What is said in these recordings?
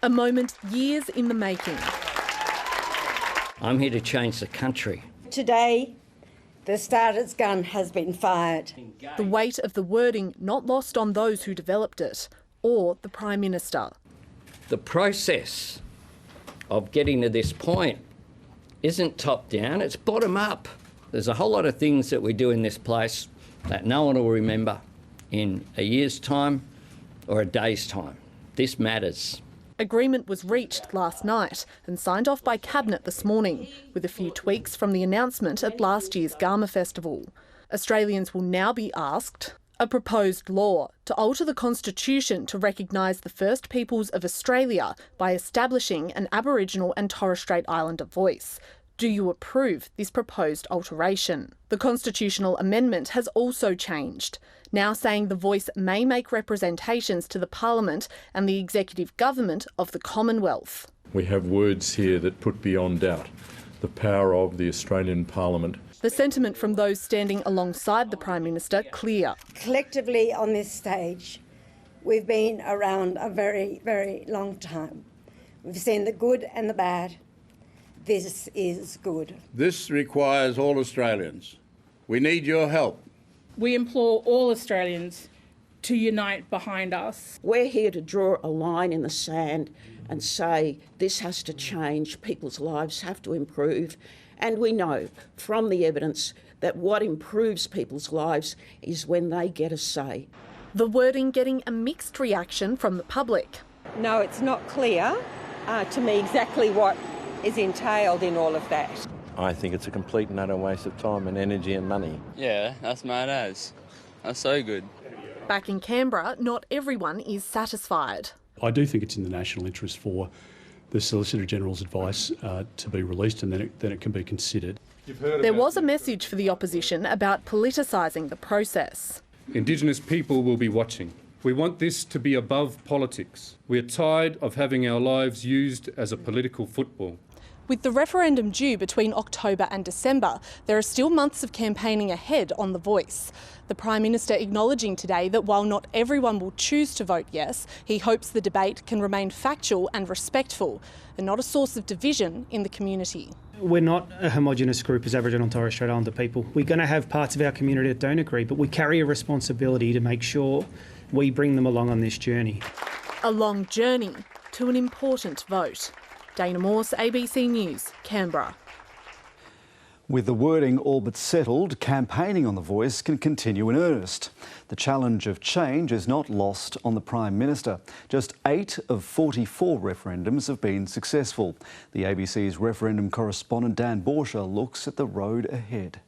A moment years in the making. I'm here to change the country. Today, the starter's gun has been fired. The weight of the wording not lost on those who developed it, or the Prime Minister. The process of getting to this point isn't top down, it's bottom up. There's a whole lot of things that we do in this place that no one will remember in a year's time or a day's time. This matters. Agreement was reached last night and signed off by Cabinet this morning, with a few tweaks from the announcement at last year's Garma Festival. Australians will now be asked a proposed law to alter the Constitution to recognise the First Peoples of Australia by establishing an Aboriginal and Torres Strait Islander voice. Do you approve this proposed alteration? The constitutional amendment has also changed, now saying the voice may make representations to the Parliament and the executive government of the Commonwealth. We have words here that put beyond doubt the power of the Australian Parliament. The sentiment from those standing alongside the Prime Minister clear. Collectively on this stage, we've been around a very, very long time. We've seen the good and the bad. This is good. This requires all Australians. We need your help. We implore all Australians to unite behind us. We're here to draw a line in the sand and say this has to change, people's lives have to improve. And we know from the evidence that what improves people's lives is when they get a say. The wording getting a mixed reaction from the public. No, it's not clear to me exactly what is entailed in all of that. I think it's a complete and utter waste of time and energy and money. Yeah, that's mad as. That's so good. Back in Canberra, not everyone is satisfied. I do think it's in the national interest for the Solicitor General's advice to be released, and then it can be considered. There was a message for the opposition about politicising the process. Indigenous people will be watching. We want this to be above politics. We're tired of having our lives used as a political football. With the referendum due between October and December, there are still months of campaigning ahead on the voice. The Prime Minister acknowledging today that while not everyone will choose to vote yes, he hopes the debate can remain factual and respectful and not a source of division in the community. We're not a homogenous group as Aboriginal and Torres Strait Islander people. We're going to have parts of our community that don't agree, but we carry a responsibility to make sure we bring them along on this journey. A long journey to an important vote. Dana Morse, ABC News, Canberra. With the wording all but settled, campaigning on the voice can continue in earnest. The challenge of change is not lost on the Prime Minister. Just 8 of 44 referendums have been successful. The ABC's referendum correspondent Dan Borsha looks at the road ahead.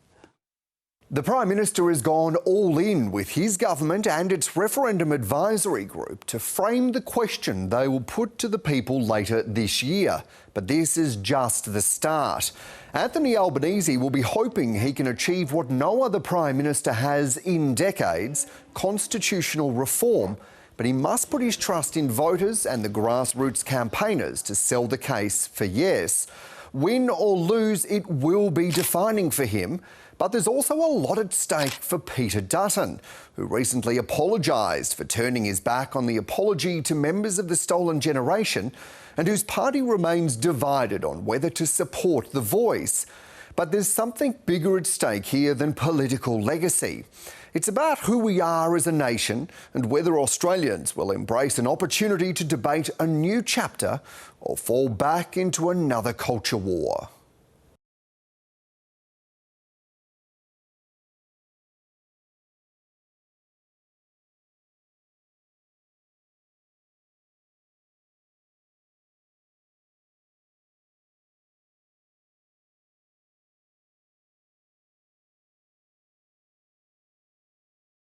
The Prime Minister has gone all in with his government and its referendum advisory group to frame the question they will put to the people later this year. But this is just the start. Anthony Albanese will be hoping he can achieve what no other Prime Minister has in decades, constitutional reform. But he must put his trust in voters and the grassroots campaigners to sell the case for yes. Win or lose, it will be defining for him. But there's also a lot at stake for Peter Dutton, who recently apologised for turning his back on the apology to members of the stolen generation and whose party remains divided on whether to support the voice. But there's something bigger at stake here than political legacy. It's about who we are as a nation and whether Australians will embrace an opportunity to debate a new chapter or fall back into another culture war.